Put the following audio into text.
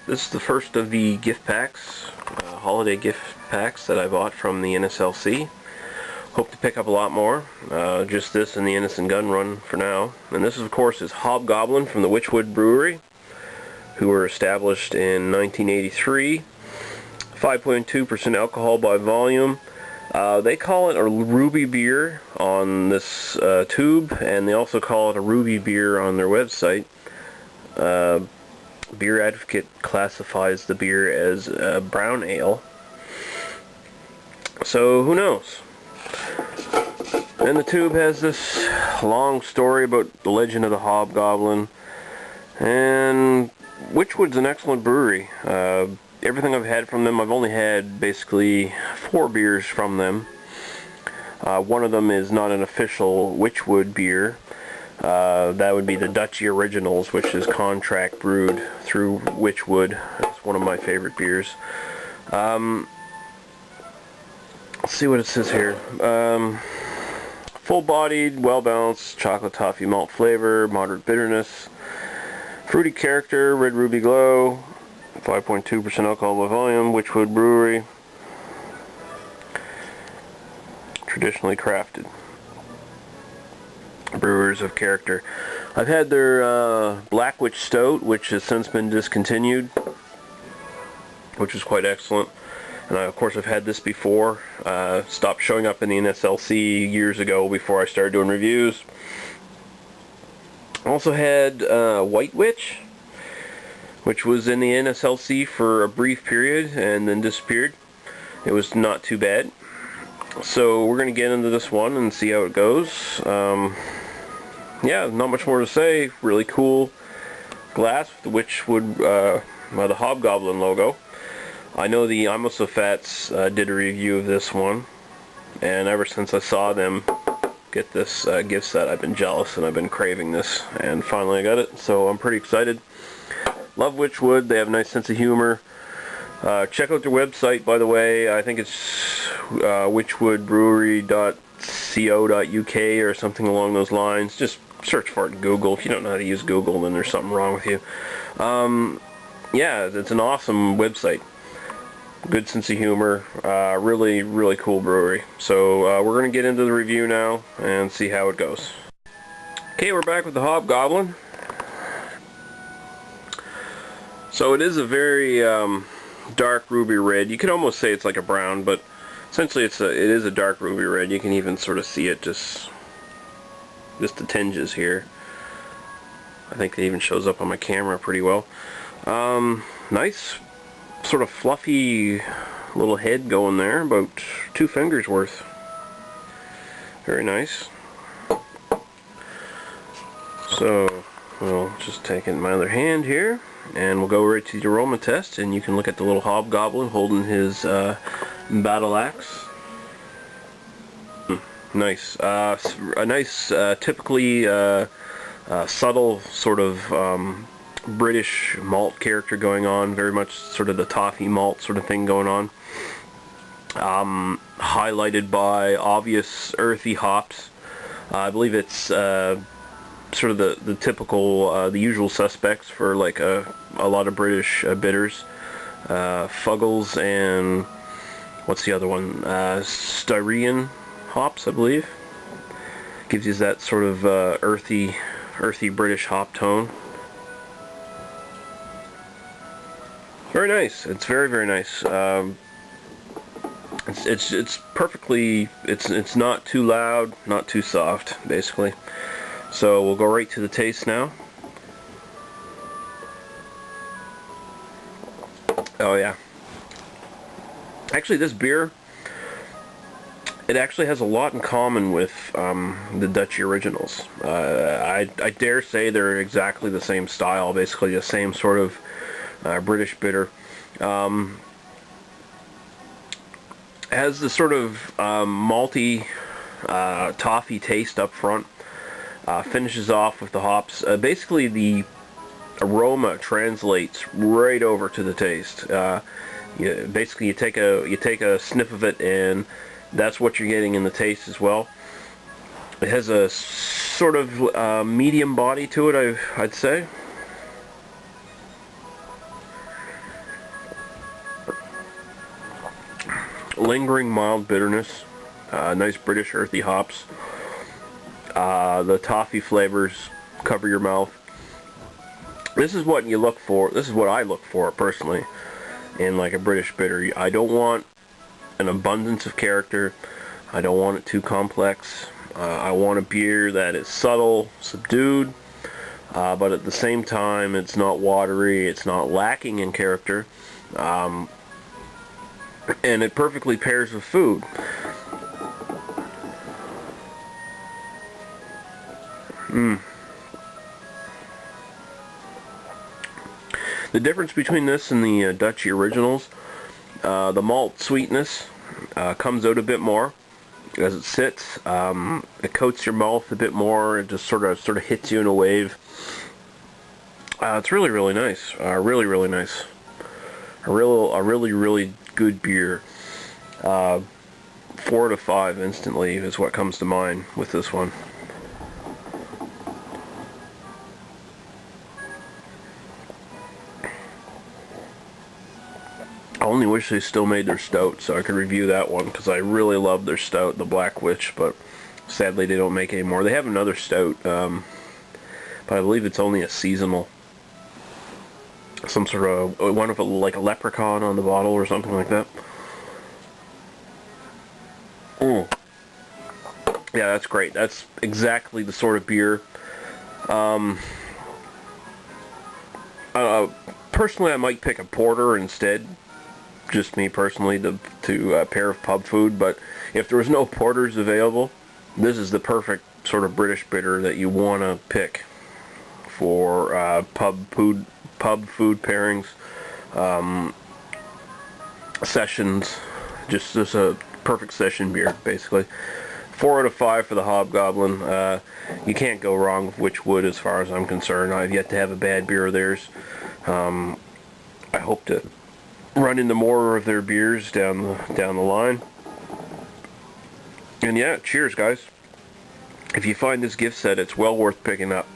This is the first of the gift packs, holiday gift packs that I bought from the NSLC. Hope to pick up a lot more. Just this and the Innocent Gun Run for now. And this, of course, is Hobgoblin from the Wychwood Brewery, who were established in 1983. 5.2% alcohol by volume. They call it a ruby beer on this tube, and they also call it a ruby beer on their website. Beer Advocate classifies the beer as a brown ale. So who knows? And the tube has this long story about the legend of the Hobgoblin. And Wychwood's an excellent brewery. Everything I've had from them, I've only had basically 4 beers from them. One of them is not an official Wychwood beer. That would be the Dutchy Originals, which is contract brewed through Wychwood. It's one of my favorite beers. Let's see what it says here. Full-bodied, well-balanced chocolate toffee malt flavor, moderate bitterness, fruity character, red ruby glow, 5.2% alcohol by volume, Wychwood Brewery. Traditionally crafted. Brewers of character. I've had their Black Witch Stout, which has since been discontinued, which is quite excellent. And of course I've had this before. Stopped showing up in the NSLC years ago before I started doing reviews. Also had White Witch, which was in the NSLC for a brief period and then disappeared. It was not too bad. So we're going to get into this one and see how it goes. Yeah, not much more to say. Really cool glass with the Wychwood, the Hobgoblin logo. I know the I'm So Fats did a review of this one, and ever since I saw them get this gift set, I've been jealous and I've been craving this, and finally I got it, so I'm pretty excited. Love Wychwood. They have a nice sense of humor. Check out their website, by the way. I think it's wychwoodbrewery.co.uk or something along those lines. Just search for it in Google. If you don't know how to use Google, then there's something wrong with you. Yeah, it's an awesome website. Good sense of humor. Really, really cool brewery. So we're going to get into the review now and see how it goes. Okay, we're back with the Hobgoblin. So it is a very dark ruby red. You could almost say it's like a brown, but essentially it is a dark ruby red. You can even sort of see it just the tinges here. I think it even shows up on my camera pretty well. Nice sort of fluffy little head going there, about 2 fingers worth. Very nice. So we'll just take it in my other hand here, and we'll go right to the aroma test, and you can look at the little Hobgoblin holding his battle axe. Nice. A nice, typically subtle sort of British malt character going on. Very much sort of the toffee malt sort of thing going on. Highlighted by obvious earthy hops. I believe it's sort of the typical, the usual suspects for like a lot of British bitters. Fuggles and what's the other one? Styrian hops, I believe. Gives you that sort of earthy British hop tone. Very nice. It's very, very nice. It's perfectly. It's not too loud, not too soft, basically. So we'll go right to the taste now. Oh yeah. Actually, this beer, it actually has a lot in common with the Dutchy Originals. I dare say they're exactly the same style, basically the same sort of British bitter. Has the sort of malty toffee taste up front. Finishes off with the hops. Basically, the aroma translates right over to the taste. Basically, you take a sniff of it, and that's what you're getting in the taste as well. It has a sort of medium body to it, I'd say. lingering mild bitterness, nice British earthy hops. The toffee flavors cover your mouth. This is what you look for. This is what I look for personally in like a British bitter. I don't want an abundance of character. I don't want it too complex. I want a beer that is subtle, subdued, but at the same time it's not watery, it's not lacking in character, and it perfectly pairs with food. The difference between this and the Dutchy Originals, the malt sweetness comes out a bit more as it sits. It coats your mouth a bit more. It just sort of hits you in a wave. It's really, really nice. Really, really nice. A really good beer. 4 out of 5 instantly is what comes to mind with this one. I only wish they still made their stout so I could review that one, because I really love their stout, the Black Witch, but sadly they don't make any more. They have another stout, but I believe it's only a seasonal. Some sort of one of like a leprechaun on the bottle or something like that. Yeah, that's great. That's exactly the sort of beer. Personally, I might pick a porter instead. Just me personally, to pair of pub food. But if there was no porters available, this is the perfect sort of British bitter that you want to pick for pub food pairings, sessions. Just a perfect session beer, basically. 4 out of 5 for the Hobgoblin. You can't go wrong with Wychwood as far as I'm concerned. I've yet to have a bad beer of theirs. I hope to run into more of their beers down the line. And yeah, cheers guys. If you find this gift set, it's well worth picking up.